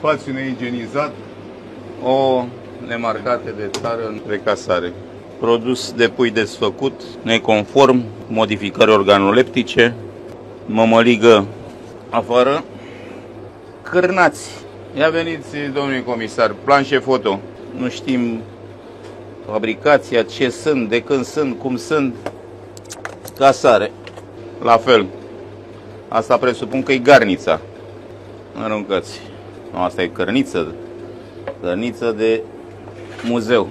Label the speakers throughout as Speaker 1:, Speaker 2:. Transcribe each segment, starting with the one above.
Speaker 1: spațiu neigienizat, o nemarcate de țară în recasare. Produs de pui desfăcut, neconform, modificări organoleptice, mămăligă afară, cârnați. Ia veniți, domnule comisar, planșe foto. Nu știm fabricația, ce sunt, de când sunt, cum sunt. Casare, la fel. Asta presupun că e garnița. Aruncați. Nu, asta e cărniță. Cărniță de muzeu.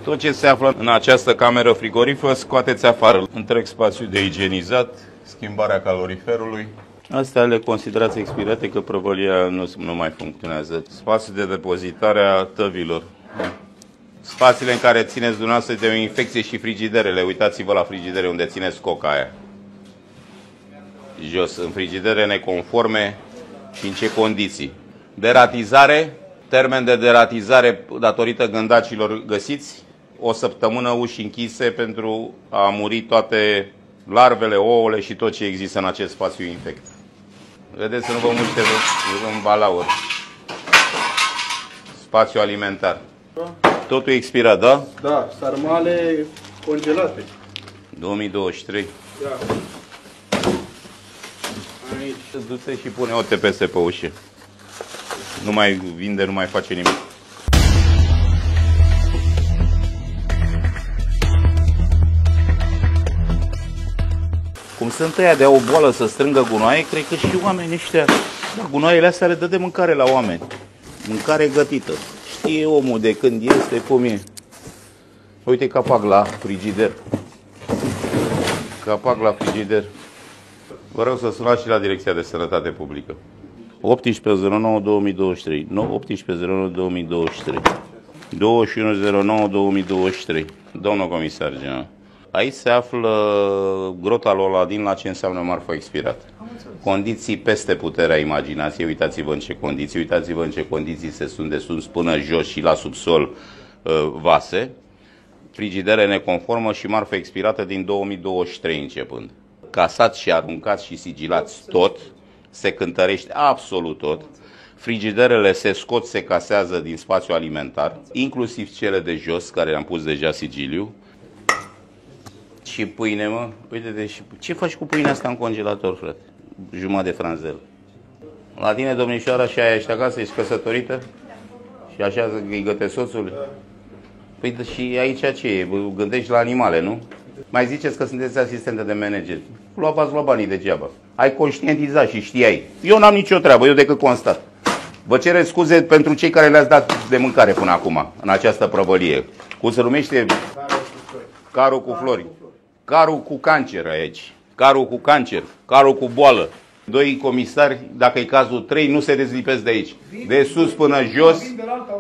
Speaker 1: Tot ce se află în această cameră frigoriferă scoateți afară. Întreg spațiu de igienizat, schimbarea caloriferului. Astea le considerați expirate că prăvălia nu mai funcționează. Spațiu de depozitare a tăvilor. Spațiile în care țineți dumneavoastră de o infecție și frigiderele. Uitați-vă la frigidere unde țineți coca aia. Jos, în frigidere neconforme și în ce condiții. Deratizare, termen de deratizare datorită gândacilor găsiți. O săptămână uși închise pentru a muri toate larvele, ouăle și tot ce există în acest spațiu infect. Vedeți să nu vă muște în balaur. Spațiu alimentar. Totul e expirat, da?
Speaker 2: Da, sarmale congelate.
Speaker 1: 2023.
Speaker 2: Da.
Speaker 1: Aici. Du-te și pune OTPS pe ușă. Nu mai vinde, nu mai face nimic. Cum sunt ăia de o boală să strângă gunoaie, cred că și oamenii ăștia, da, gunoaiele astea le dă de mâncare la oameni. Mâncare gătită. Știe omul de când este, cum e. Uite capac la frigider. Capac la frigider. Vă rog să sunați și la Direcția de Sănătate Publică. 1809-2023. 1809-2023. 2109-2023. Domnul comisar general. Aici se află grota lui Aladin la ce înseamnă marfă expirată. Condiții peste puterea imaginației. Uitați-vă în ce condiții. Uitați-vă în ce condiții se sunt de sus până jos și la subsol vase. Frigidere neconformă și marfă expirată din 2023 începând. Casați și aruncați și sigilați tot. Se cântărește absolut tot. Frigiderele se scot, se casează din spațiu alimentar, inclusiv cele de jos, care le-am pus deja sigiliu. Și pâine, mă? Uite, ce faci cu pâinea asta în congelator, frate? Jumătate de franzel. La tine, domnișoara, și aia ești acasă, ești căsătorită? Și așa îi gătești soțul? Păi și aici ce e? Gândești la animale, nu? Mai ziceți că sunteți asistente de manager. V-ați luat banii degeaba. Ai conștientizat și știai. Eu n-am nicio treabă, eu decât constat. Vă cer scuze pentru cei care le-ați dat de mâncare până acum, în această prăvălie. Cum se numește? Carul cu flori. Carul cu cancer aici. Carul cu cancer. Carul cu boală. Doi comisari, dacă e cazul 3, nu se dezlipesc de aici. De sus până jos,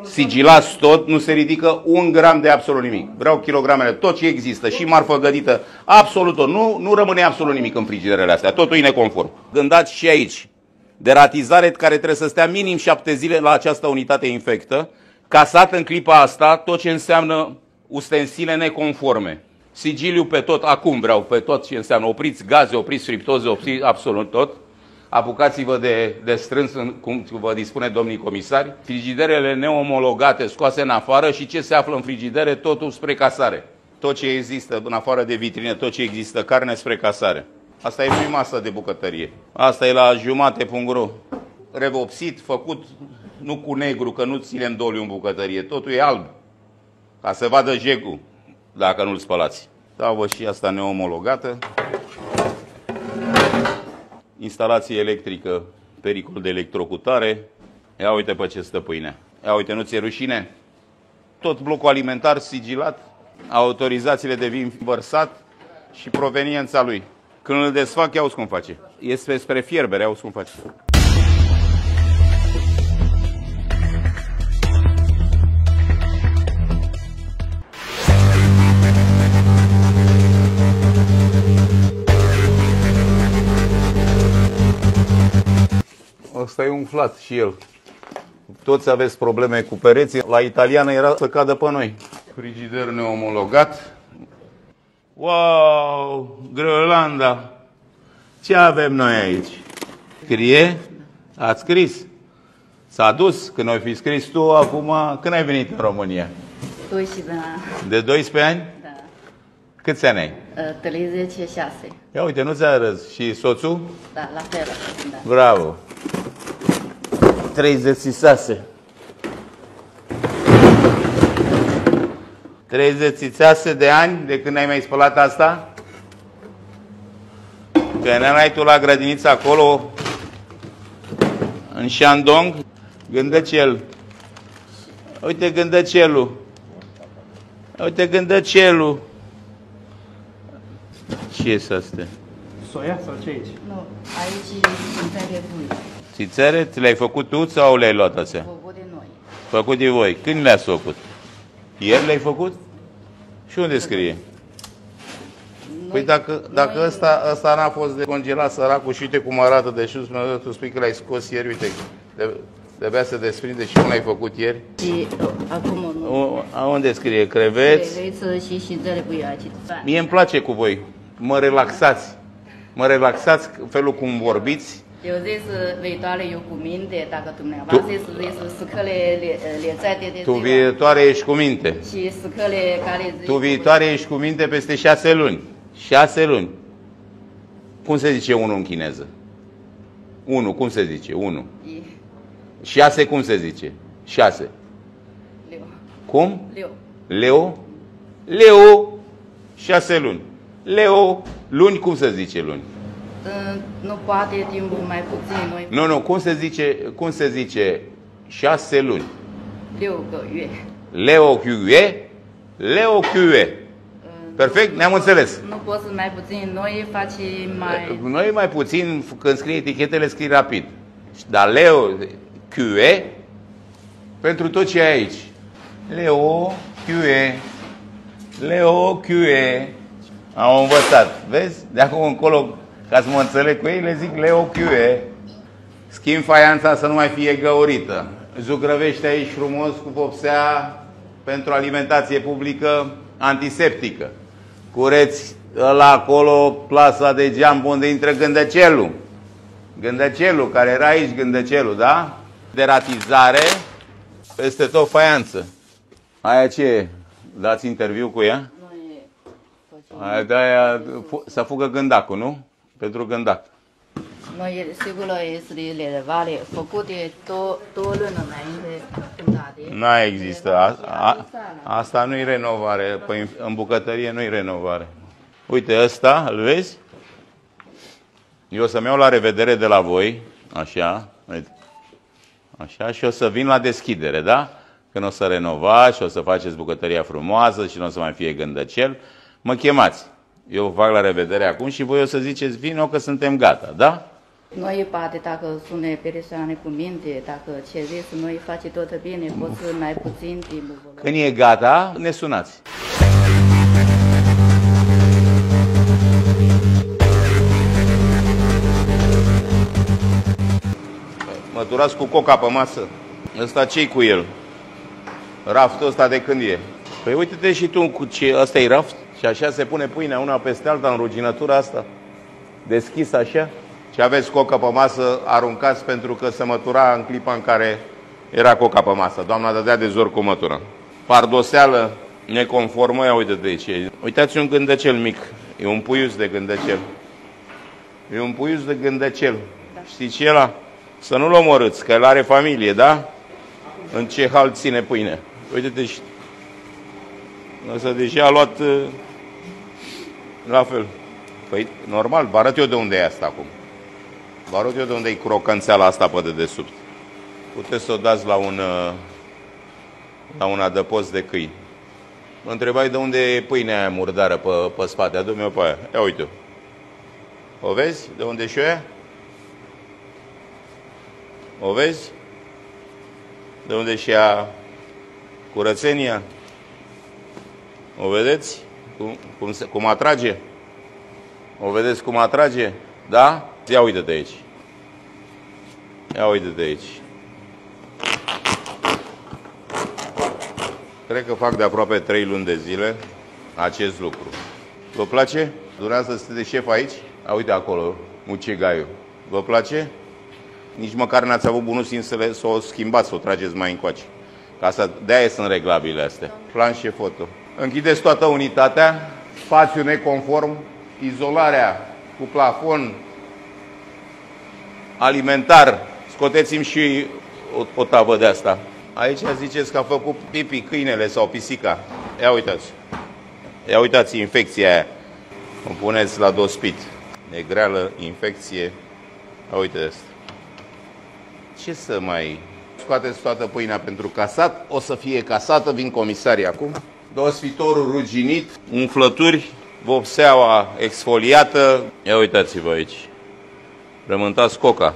Speaker 1: sigilați tot, nu se ridică un gram de absolut nimic. Vreau kilogramele, tot ce există, și marfă gătită, absolut tot. Nu rămâne absolut nimic în frigiderele astea, totul e neconform. Gândați și aici. Deratizare care trebuie să stea minim 7 zile la această unitate infectă, casat în clipa asta tot ce înseamnă ustensile neconforme. Sigiliu pe tot, acum vreau pe tot ce înseamnă. Opriți gaze, opriți friptoze, opriți absolut tot. Apucați-vă de strâns, cum vă dispune domnii comisari. Frigiderele neomologate scoase în afară și ce se află în frigidere, totul spre casare. Tot ce există în afară de vitrine, tot ce există, carne spre casare. Asta e prima masă de bucătărie. Asta e la jumate.ro. Revopsit, făcut nu cu negru, că nu ținem doliu în bucătărie. Totul e alb. Ca să vadă jegul, dacă nu-l spălați. Dau-vă și asta neomologată. Instalație electrică, pericol de electrocutare. Ia uite pe ce stă pâinea. Ia uite, nu ți-e rușine? Tot blocul alimentar sigilat, autorizațiile de vin vărsat și proveniența lui. Când îl desfac, ia uzi cum face. Este spre fierbere, ia uzi cum face. Ăsta e umflat și el. Toți aveți probleme cu pereții. La italiană era să cadă pe noi. Frigider neomologat. Wow! Groenlanda! Ce avem noi aici? Scrie? Ați scris? S-a dus când ai fi scris tu acum. Când ai venit în România?
Speaker 3: 12 ani.
Speaker 1: De 12 ani?
Speaker 3: Da.
Speaker 1: Câți ani ai?
Speaker 3: 36.
Speaker 1: Ia uite, nu ți-a râs. Și soțul?
Speaker 3: Da, la fel. Da.
Speaker 1: Bravo. 36. 36 de ani de când ai mai spălat asta? Că n-ai tu la grădinița acolo, în Shandong, Gândăcel. Uite Gândăcelul. Uite Gândăcelul. Ce e astea?
Speaker 2: Soia sau ce aici?
Speaker 3: Nu, aici sunt de pui.
Speaker 1: Țițere? Ți le-ai făcut tu sau le-ai luat astea?
Speaker 3: Făcut de noi.
Speaker 1: Făcut de voi. Când le-ați făcut? Ieri le-ai făcut? Și unde scrie? Păi dacă ăsta n-a fost decongelat, săracul, și uite cum arată de sus, tu spui că l-ai scos ieri, uite, trebuia să desprinde și nu l-ai făcut ieri.
Speaker 3: Și acum nu.
Speaker 1: Unde scrie? Creveți?
Speaker 3: Creveți și șințele pui aici.
Speaker 1: Mie îmi place cu voi. Mă relaxați. Mă relaxați felul cum vorbiți.
Speaker 3: Eu zis viitoare eu cu minte, dacă dumneavoastră zis săcăle le de
Speaker 1: Tu viitoare ești cu minte.
Speaker 3: și săcăle care zic...
Speaker 1: Tu viitoare ești cu minte peste 6 luni. 6 luni. Cum se zice 1 în chineză? 1, cum se zice? 1. 6, cum se zice? 6.
Speaker 3: Leu.
Speaker 1: Cum?
Speaker 3: Leu.
Speaker 1: Leo? Leo, 6 luni. Leo, luni, cum se zice luni?
Speaker 3: Nu poate timpul mai puțin. Noi
Speaker 1: Nu, cum se zice 6 luni?
Speaker 3: 6个月.
Speaker 1: Leo Kyue? Leo Kyue. Perfect? Ne-am înțeles.
Speaker 3: Nu poți să mai puțin, noi facem mai...
Speaker 1: Noi mai puțin, când scrie etichetele, scrii rapid. Dar Leo Kyue, pentru tot ce e aici. Leo Kyue. Leo Kyue. Am învățat. Vezi? De acum încolo, ca să mă înțeleg cu ei, le zic Leo Kyue. Schimb faianța să nu mai fie găurită. Zugrăvește aici frumos cu vopsea pentru alimentație publică antiseptică. Cureți ăla acolo, plasa de geam unde intră Gândăcelul. Gândăcelul, care era aici, Gândăcelul, da? Deratizare peste tot faianță. Aia ce e? Dați interviu cu ea? Aia de-aia să fugă gândacul, nu? Pentru gândac.
Speaker 3: Noi, sigur, este relevare, făcute două luni înainte cântate.
Speaker 1: N-a există. Asta nu-i renovare. Păi în bucătărie nu-i renovare. Uite, ăsta, îl vezi? Eu o să-mi iau la revedere de la voi, așa, așa, și o să vin la deschidere, da? Când o să renovați și o să faceți bucătăria frumoasă și nu o să mai fie Gândăcel, mă chemați. Eu vă fac la revedere acum și voi o să ziceți, vino că suntem gata, da?
Speaker 3: Noi, poate, dacă sunt persoane cu minte, dacă ce zic, noi face tot bine, poți să mai puțin timp.
Speaker 1: Când e gata, ne sunați. Măturați cu coca pe masă. Ăsta ce-i cu el? Raftul ăsta de când e? Păi uite-te și tu cu ce... Ăsta e raft? Și așa se pune pâinea una peste alta în ruginătura asta. Deschis așa. Și aveți coca pe masă, aruncați pentru că se mătura în clipa în care era coca pe masă. Doamna dădea de zor cu mătura. Pardoseală neconformă, ia uite de aici. Uitați un gândăcel mic. E un puiuț de gândăcel. E un puiuț de gândăcel. Da. Știi ce e ăla? Să nu-l omorâți, că el are familie, da? În ce hal ține pâine. Uite-te și... Ăsta deja a luat la fel. Păi, normal, vă arăt eu de unde e asta acum. Vă arăt eu de unde e crocănțeala asta pe dedesubt. Puteți să o dați la un adăpost de câini. Mă întrebai de unde e pâinea aia murdară pe spate. Adu-mi o pe aia. Ia uite-o. O vezi? De unde e și aia? O vezi? De unde e și ea curățenia? O vedeți? Cum atrage? O vedeți cum atrage? Da? Ia uite-te aici. Ia uite-te aici. Cred că fac de aproape 3 luni de zile acest lucru. Vă place? Durează să sunteți șef aici? A, uite acolo, ucigaiul. Vă place? Nici măcar n-ați avut bunul simț să o schimbați, să o trageți mai încoace. De-aia sunt reglabile astea. Planșe foto. Închideți toată unitatea, spațiu neconform, izolarea cu plafon, alimentar. Scoteți-mi și o tavă de asta. Aici ziceți că a făcut pipi câinele sau pisica. Ia uitați. Ia uitați infecția aia. O puneți la dospit. Negreală, infecție. Ia uite asta. Ce să mai... Scoateți toată pâinea pentru casat. O să fie casată, vin comisarii acum. Dosfitorul ruginit, umflături, vopseaua exfoliată. Ia uitați-vă aici. Rământați coca.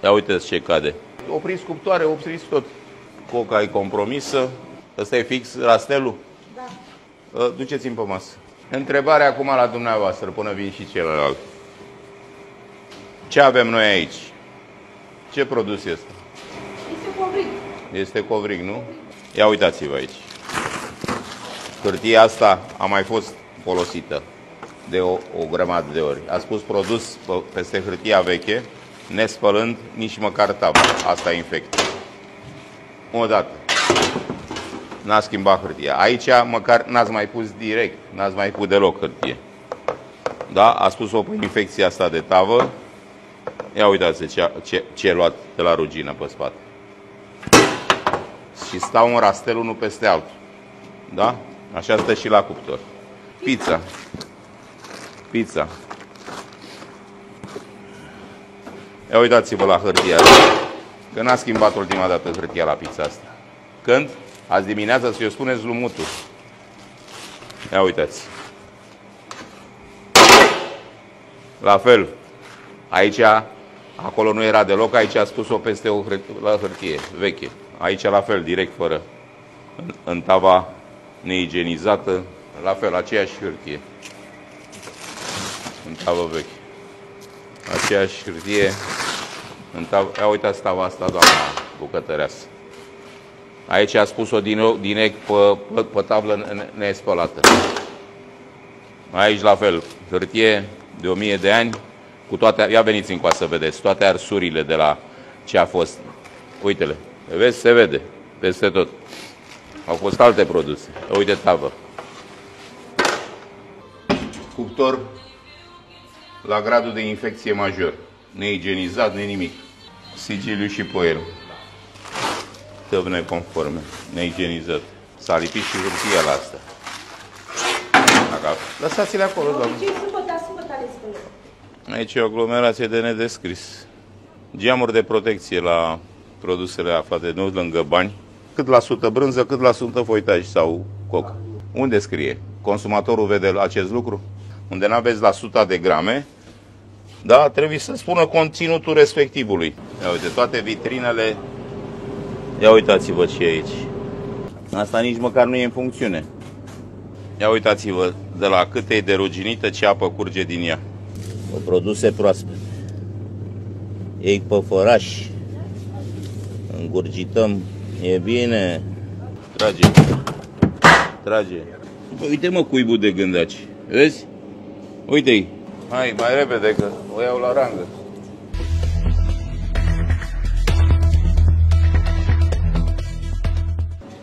Speaker 1: Ia uitați ce cade. Opriți cuptoare, opriți tot. Coca e compromisă. Ăsta e fix rastelul? Da. Duceți-mi pe masă. Întrebarea acum la dumneavoastră, până vin și celălalt. Ce avem noi aici? Ce produs este?
Speaker 4: Este covrig.
Speaker 1: Este covrig, nu? Ia uitați-vă aici. Hârtia asta a mai fost folosită de o grămadă de ori. A spus produs peste hârtia veche, nespălând nici măcar tava. Asta e infect. Odată. N-a schimbat hârtia. Aici măcar n-ați mai pus direct, n-ați mai pus deloc hârtie. Da? A spus-o pe infecția asta de tavă. Ia uitați ce e luat de la rugină pe spate. Și stau în rastel unul peste altul. Da? Așa stă și la cuptor. Pizza. Pizza. Ia uitați-vă la hârtia asta. Că n-a schimbat ultima dată hârtia la pizza asta. Când? Azi dimineața să-i spuneți lui Mutu. Ia uitați. La fel. Aici, acolo nu era deloc, aici a spus-o peste la hârtie veche. Aici la fel, direct, fără. În tava neigienizată, la fel, aceeași hârtie. În tavă veche. Aceeași hârtie. În tavă. Ia uitați tava asta, doamna bucătăreasă. Aici a spus-o direct pe tablă nespălată. Aici la fel, hârtie de 1000 de ani, cu toate, ia veniți încoa să vedeți, toate arsurile de la ce a fost. Uite-le, vezi, se vede, peste tot. Au fost alte produse. Uite tavă. Cuptor la gradul de infecție major. Neigienizat, nimic. Sigiliu și poier. Tăvne conforme, neigienizat. S-a lipit și hârtia la asta. Lăsați-le acolo, doamne. Aici e o aglomerație de nedescris. Geamuri de protecție la produsele aflate nu lângă bani. Cât la sută brânză, cât la sută foitaj sau coc. Unde scrie? Consumatorul vede acest lucru? Unde n-aveți la 100 de grame, da, trebuie să spună conținutul respectivului. Ia uite, toate vitrinele. Ia uitați-vă ce e aici. Asta nici măcar nu e în funcțiune. Ia uitați-vă de la cât e de ruginită, ce apă curge din ea. O produse proaspete. Ei pe făraș. Îngurgităm. E bine. Trage. Trage. Uite mă cuibul de gândaci. Vezi? Uite-i. Hai, mai repede că o iau la rangă.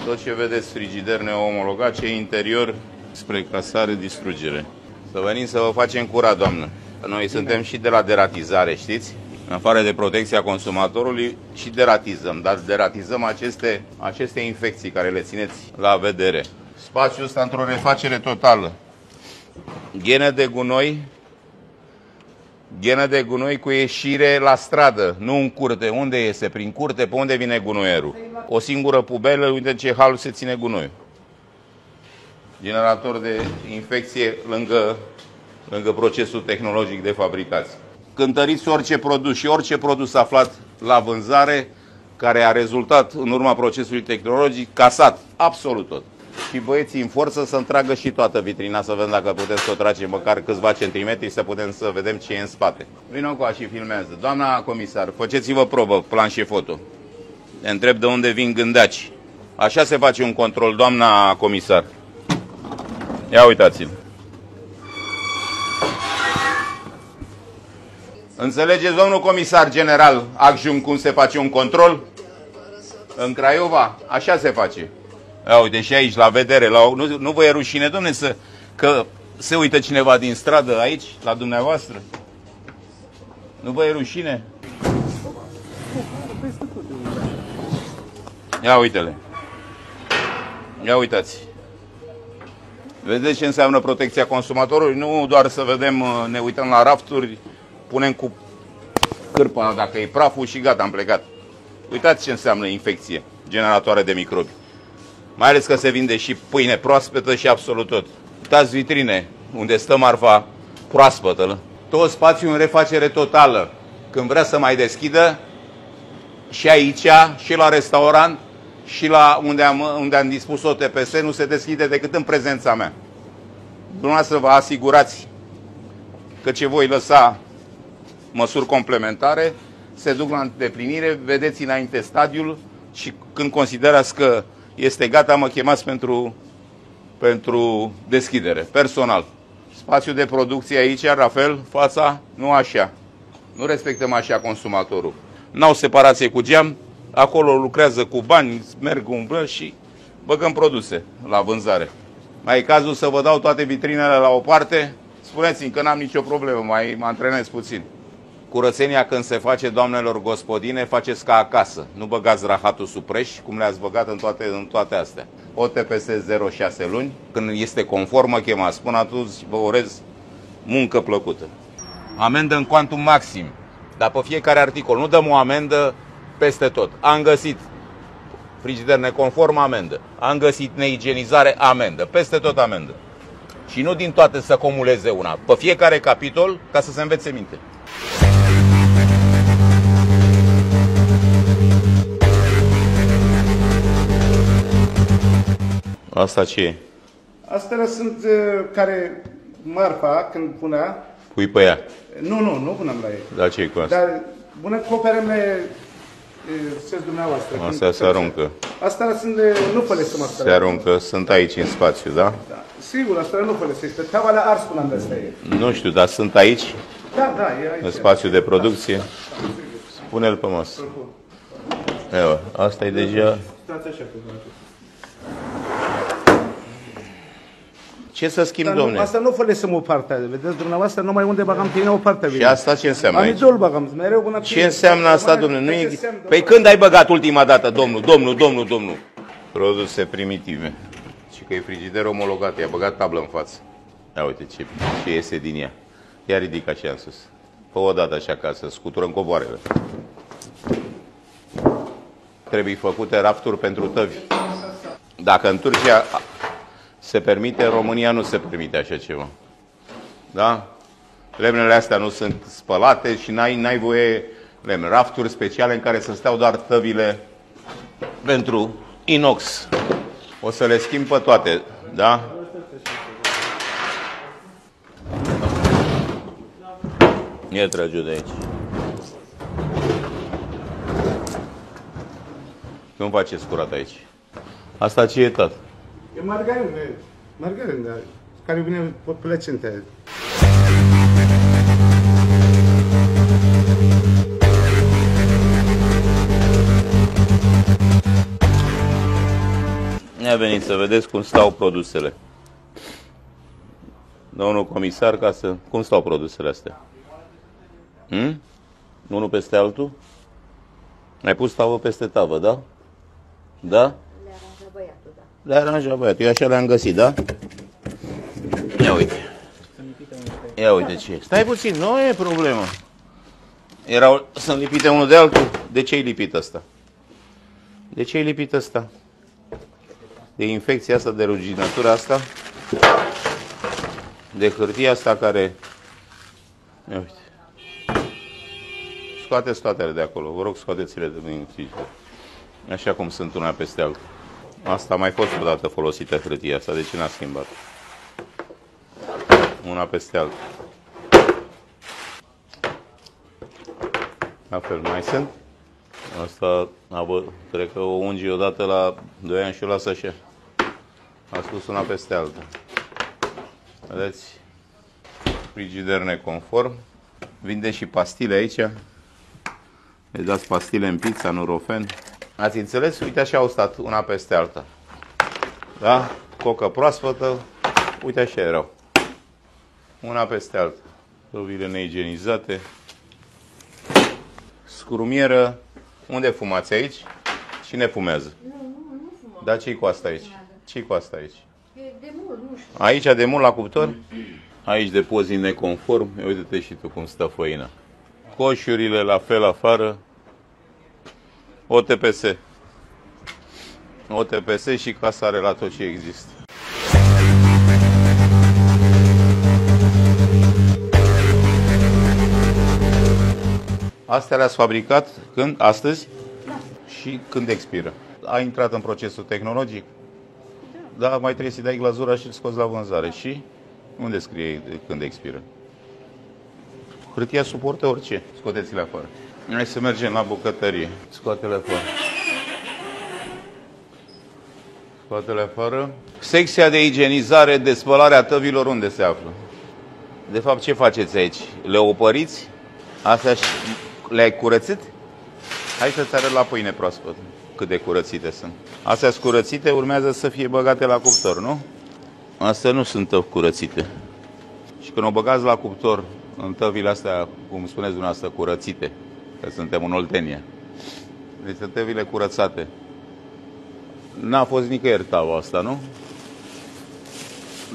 Speaker 1: Tot ce vedeți frigider neomologat, ce interior spre casare, distrugere. Să venim să vă facem curat, doamnă. Noi suntem și de la deratizare, știți? În afară de protecția consumatorului și deratizăm, dar deratizăm aceste infecții care le țineți la vedere. Spațiul ăsta într-o refacere totală. Ghenă de gunoi cu ieșire la stradă, nu în curte. Unde iese? Prin curte? Pe unde vine gunoierul? O singură pubelă, uite ce hal se ține gunoiul. Generator de infecție lângă procesul tehnologic de fabricație. Cântăriți orice produs și orice produs aflat la vânzare care a rezultat în urma procesului tehnologic, casat, absolut tot. Și băieții în forță să întragă și toată vitrina, să vedem dacă putem să o tragem măcar câțiva centimetri, să putem să vedem ce e în spate. Vino cu și filmează. Doamna comisar, faceți-vă probă, planșe foto. Te întreb de unde vin gândaci. Așa se face un control, doamna comisar. Ia uitați-l. Înțelegeți, domnul comisar general adjunct, cum se face un control? În Craiova, așa se face. Ia uite și aici, la vedere, nu vă e rușine, domne, că se uită cineva din stradă aici, la dumneavoastră? Nu vă e rușine? Ia uite-le. Ia uitați. Vedeți ce înseamnă protecția consumatorului? Nu doar să vedem, ne uităm la rafturi, punem cu cârpa dacă e praful și gata, am plecat. Uitați ce înseamnă infecție generatoare de microbi. Mai ales că se vinde și pâine proaspătă și absolut tot. Uitați vitrine unde stă marfa proaspătă. Tot spațiul în refacere totală. Când vrea să mai deschidă, și aici, și la restaurant, și la unde am dispus o TPS, nu se deschide decât în prezența mea. Dumneavoastră vă asigurați că ce voi lăsa măsuri complementare se duc la îndeplinire, vedeți înainte stadiul și când considerați că este gata, mă chemați pentru deschidere, personal. Spațiul de producție aici, la fel, fața, nu așa. Nu respectăm așa consumatorul. N-au separație cu geam, acolo lucrează cu bani, merg umblă și băgăm produse la vânzare. Mai e cazul să vă dau toate vitrinele la o parte? Spuneți-mi că n-am nicio problemă, mai mă antrenez puțin. Curățenia când se face, doamnelor gospodine, faceți ca acasă. Nu băgați rahatul sub preș, cum le-ați băgat în toate astea. OTPS 0,6 luni, când este conform, mă chemați. Până atunci vă urez muncă plăcută. Amendă în cuantum maxim, dar pe fiecare articol. Nu dăm o amendă peste tot. Am găsit frigider neconform, amendă. Am găsit neigienizare, amendă. Peste tot amendă. Și nu din toate să cumuleze una. Pe fiecare capitol, ca să se învețe minte. Asta ce e?
Speaker 2: Astea sunt care marfa, când punea...
Speaker 1: Pui pe ea.
Speaker 2: Nu punem la ei.
Speaker 1: Da, ce e cu asta?
Speaker 2: Dar coperele, știți dumneavoastră.
Speaker 1: Astea se aruncă.
Speaker 2: Astea sunt nu folosesc astea.
Speaker 1: Se aruncă, sunt aici în spațiu, da?
Speaker 2: Da. Sigur, astea nu folosesc. Tavale ars până de astea e.
Speaker 1: Nu știu, dar sunt aici?
Speaker 2: Da, e aici.
Speaker 1: În spațiu de producție? Pune-l pe masă. Ia, asta e deja...
Speaker 2: Stați așa pe
Speaker 1: Ce să schimb, domne?
Speaker 2: Asta nu folosim o parte. Vedeți, dumneavoastră, numai unde bagam tine o parte.
Speaker 1: Și asta ce înseamnă aici?
Speaker 2: Amidol bagam, mereu până...
Speaker 1: Ce înseamnă asta, domne? Nu e... Păi când ai băgat ultima dată, domnul? Produse primitive. Și că e frigider omologat, i-a băgat tablă în față. Ia uite ce iese din ea. Ia ridică așa în sus. Fă o dată așa ca să scuturăm covoarele. Trebuie făcute rafturi pentru tăvi. Dacă în Turcia se permite, în România nu se permite așa ceva. Da? Lemnele astea nu sunt spălate și n-ai voie lemne. Rafturi speciale în care să steau doar tăvile pentru inox. O să le schimb pe toate, da? Ia trage de aici. Cum faceți curat aici? Asta ce e, tată?
Speaker 2: E margarină, care vine pe plăcinte.
Speaker 1: Ia veniți să vedeți cum stau produsele. Domnul comisar, cum stau produsele astea? Unul peste altul? Ai pus tavă peste tavă, da? Da?
Speaker 3: Le aranja băiatul, da.
Speaker 1: Le aranja băiatul, eu așa le-am găsit, da? Ia uite. Ia uite ce. Stai puțin, nu e problemă. Sunt lipite unul de altul. De ce-i lipit ăsta? De ce-i lipit ăsta? De infecția asta, de ruginătura asta, de hârtia asta care... Ia uite. Scoateți toate de acolo. Vă rog, scoateți-le de din frigider. Așa cum sunt una peste alta. Asta a mai fost odată folosită hârtia asta, de ce n-a schimbat? Una peste alta. La fel, mai sunt? Asta, cred că o ungi odată la 2 ani și o lasă așa. A spus una peste alta. Vedeți? Frigider neconform. Vinde și pastile aici. Le dați pastile în pizza, Nurofen. Ați înțeles? Uite așa au stat una peste alta. Da? Cocă proaspătă. Uite așa erau. Una peste alta. Tăvile neigienizate. Scrumieră. Unde fumați aici? Cine fumează?
Speaker 4: Nu fumăm.
Speaker 1: Da, ce-i cu asta aici? Ce-i cu asta aici?
Speaker 4: E de mult, nu știu.
Speaker 1: Aici de mult la cuptor? Aici depozit neconform. Uite-te și tu cum stă făina. Coșurile la fel afară. OTPS. OTPS și casare la tot ce există. Astea le-ați fabricat când? Astăzi?
Speaker 4: Da.
Speaker 1: Și când expiră? A intrat în procesul tehnologic? Da, mai trebuie să-i dai glazura și îl scoți la vânzare. Și unde scrie când expiră? Hârtia suportă orice. Scoteți-le afară. Hai să mergem la bucătărie. Scoate-le afară. Scoate-le afară. Secția de igienizare, de spălare a tăvilor, unde se află? De fapt, ce faceți aici? Le opăriți? Astea le-ai curățit? Hai să-ți arăt la pâine proaspătă cât de curățite sunt. Astea curățite urmează să fie băgate la cuptor, nu? Astea nu sunt curățite. Și când o băgați la cuptor, în tăvile astea, cum spuneți dumneavoastră, curățite, că suntem în Oltenia, deci sunt tăvile curățate. N-a fost nicăieri tava asta, nu?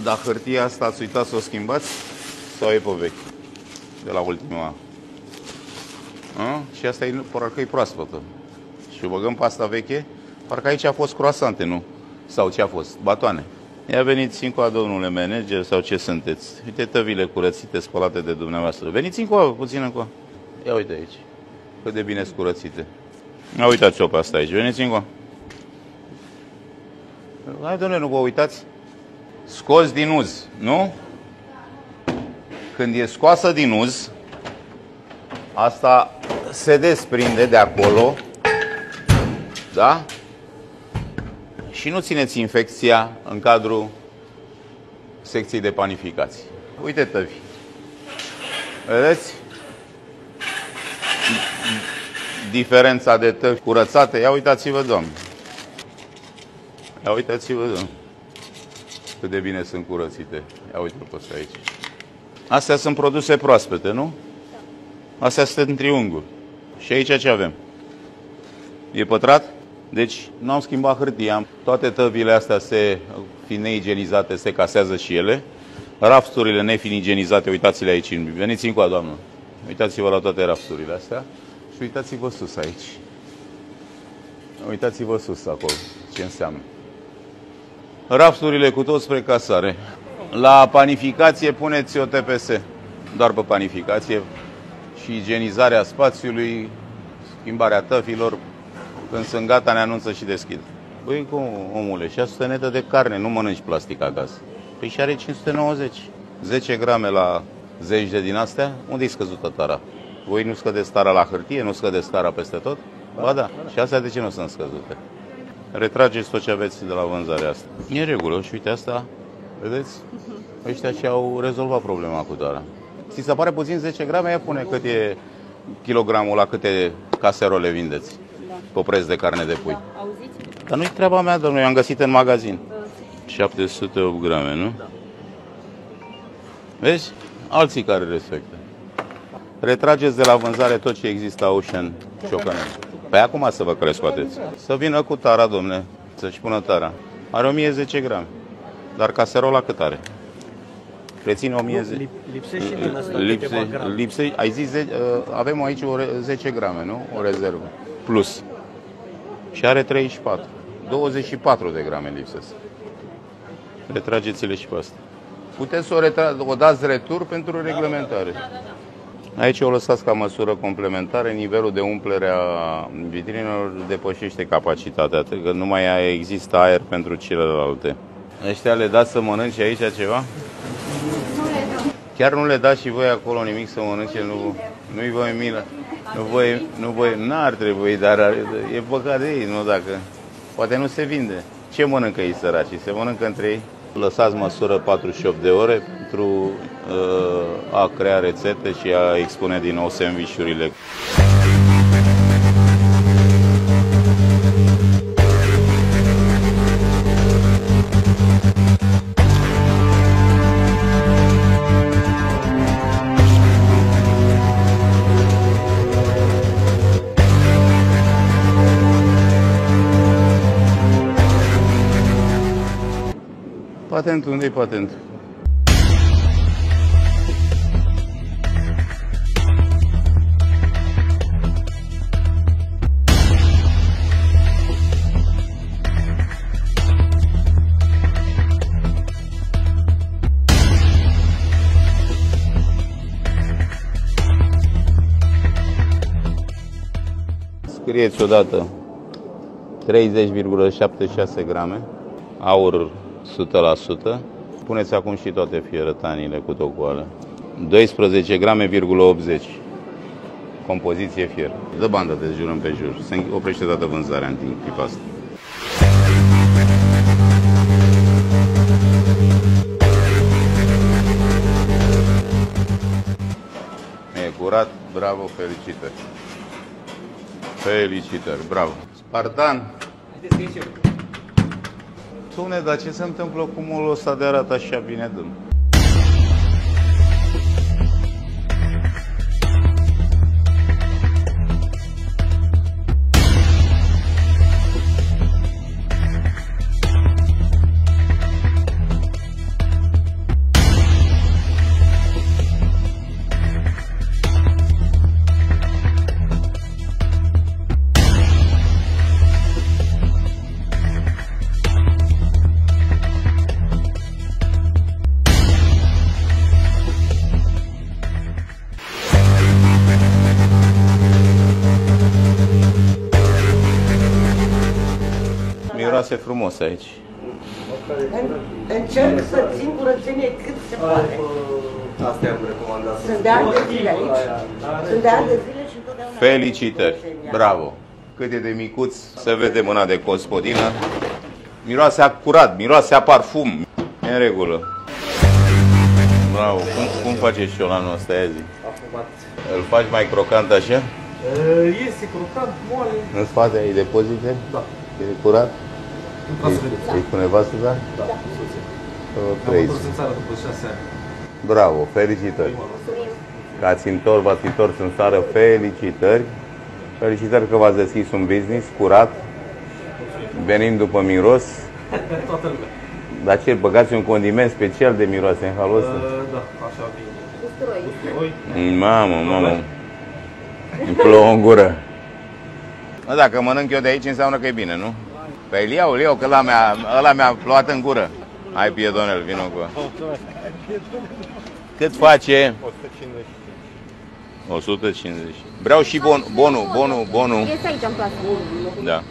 Speaker 1: Dar hârtia asta ați uitat să o schimbați? Sau e pe vechi? De la ultima. Și asta e, parcă e proaspătă. Și o băgăm pe asta veche, parcă aici a fost croasante, nu? Sau ce a fost? Batoane. Ia veniți încoa, domnule manager, sau ce sunteți? Uite tăvile curățite, spălate de dumneavoastră. Veniți încoa, puțin încoa. Ia uite aici. Cât de bine scurățite. Ia uitați-o pe asta aici. Veniți încoa. Hai, domnule, nu vă uitați? Scos din uz, nu? Când e scoasă din uz, asta se desprinde de acolo, da? Și nu țineți infecția în cadrul secției de panificații. Uite tăvi. Vedeți? Diferența de tăvi curățate. Ia uitați-vă, Doamne. Ia uitați-vă, Doamne. Cât de bine sunt curățite. Ia uite-l pe ăsta aici. Astea sunt produse proaspete, nu? Astea sunt în triunghi. Și aici ce avem? E pătrat? Deci nu am schimbat hârtia. Toate tăvile astea, fiind neigienizate, se casează și ele. Rafturile nefiind igienizate, uitați-le aici. Veniți încoa, doamnă. Uitați-vă la toate rafturile astea. Și uitați-vă sus aici. Uitați-vă sus acolo. Ce înseamnă? Rafturile cu tot spre casare. La panificație puneți o TPS. Doar pe panificație. Și igienizarea spațiului, schimbarea tăfilor. Când sunt gata, ne anunță și deschid. Băi, cum, omule, 600 netă de carne, nu mănânci plastic acasă. Păi și are 590. 10 grame la 10 din astea, unde-i scăzută tara? Voi nu scădeți tara la hârtie, nu scădeți tara peste tot? Ba da. Și astea de ce nu sunt scăzute? Retrageți tot ce aveți de la vânzarea asta. E în regulă și uite asta, vedeți? Ăștia și-au rezolvat problema cu tara. Ți se pare puțin 10 grame? Ia pune cât e kilogramul, la câte caserole vindeți. Pe preț de carne de pui.
Speaker 3: Da, auziți?
Speaker 1: Dar nu-i treaba mea, domnule, eu am găsit în magazin. 708 grame, nu? Da. Vezi? Alții care respectă. Retrageți de la vânzare tot ce există Ocean Ciocanel. Păi acum să vă că le scoateți. Să vină cu tara, domnule, să-și pună tara. Are 1010 grame. Dar caserola cât are? Reține 1010.
Speaker 2: Lipsește din asta
Speaker 1: Lipsește, ai zis, avem aici 10 grame, nu? O rezervă. Plus. Și are 34. 24 de grame lipsesc. Retrageți-le și pe asta. Puteți să o dați retur pentru reglementare. Aici o lăsați ca măsură complementară. Nivelul de umplere a vitrinelor depășește capacitatea, că nu mai există aer pentru celelalte. Ăștia le dați să mănânce aici ceva? Chiar nu le dați și voi acolo nimic să mănânce? Nu-i voi milă? Nu voi, n-ar trebui, dar e păcat de ei, nu dacă... Poate nu se vinde. Ce mănâncă ei săracii? Se mănâncă între ei? Lăsați măsură 48 de ore pentru a crea rețete și a expune din nou sandvișurile. Patentul, unde-i patentul? Scrieți odată 30,76 grame, aur 100%. Puneți acum și toate fierătanile cu tocoală. 12 grame,80. Compoziție fier. Dă bandă de jur împrejur. Se oprește toată vânzarea în timp clipa asta. E curat, bravo, felicitări. Felicitări, bravo. Spartan. Dom'le, dar ce se întâmplă cu molul ăsta de arată așa bine, dăm? Miroase frumos aici.
Speaker 5: Încerc să țin curățenie cât se poate.
Speaker 6: Asta am recomandat.
Speaker 5: Sunt de ani de zile aici. Sunt de ani de zile și întotdeauna...
Speaker 1: Felicitări! Bravo! Cât e de micuț, se vede mâna de gospodină. Miroase a curat, miroase a parfum. E în regulă. Bravo! Cum faci șolanul ăsta, ia zi?
Speaker 6: Afumat.
Speaker 1: Îl faci mai crocant așa?
Speaker 6: Este crocant, moale.
Speaker 1: În spate ai depozite?
Speaker 6: Da.
Speaker 1: E curat?
Speaker 6: Da.
Speaker 1: Îi cu nevastă, da?
Speaker 6: Da. Am întors în țară după 6 ani.
Speaker 1: Bravo, felicitări! Că v-ați întors în țară, felicitări! Felicitări că v-ați deschis un business curat, venind după miros.
Speaker 6: Toată lumea.
Speaker 1: Dar ce, băgați un condiment special de miroase în halul ăsta?
Speaker 6: Da, așa bine. Usturoi.
Speaker 1: Mamă, îmi plouă în gură. Dacă mănânc eu de aici, înseamnă că e bine, nu? Păi îl iau, că ăla mi-a plouat în gură. Hai, piedonel, vină cu... Cât face?
Speaker 6: 150.
Speaker 1: 150. Vreau și bonul.
Speaker 4: Este aici în plasă.
Speaker 1: Da.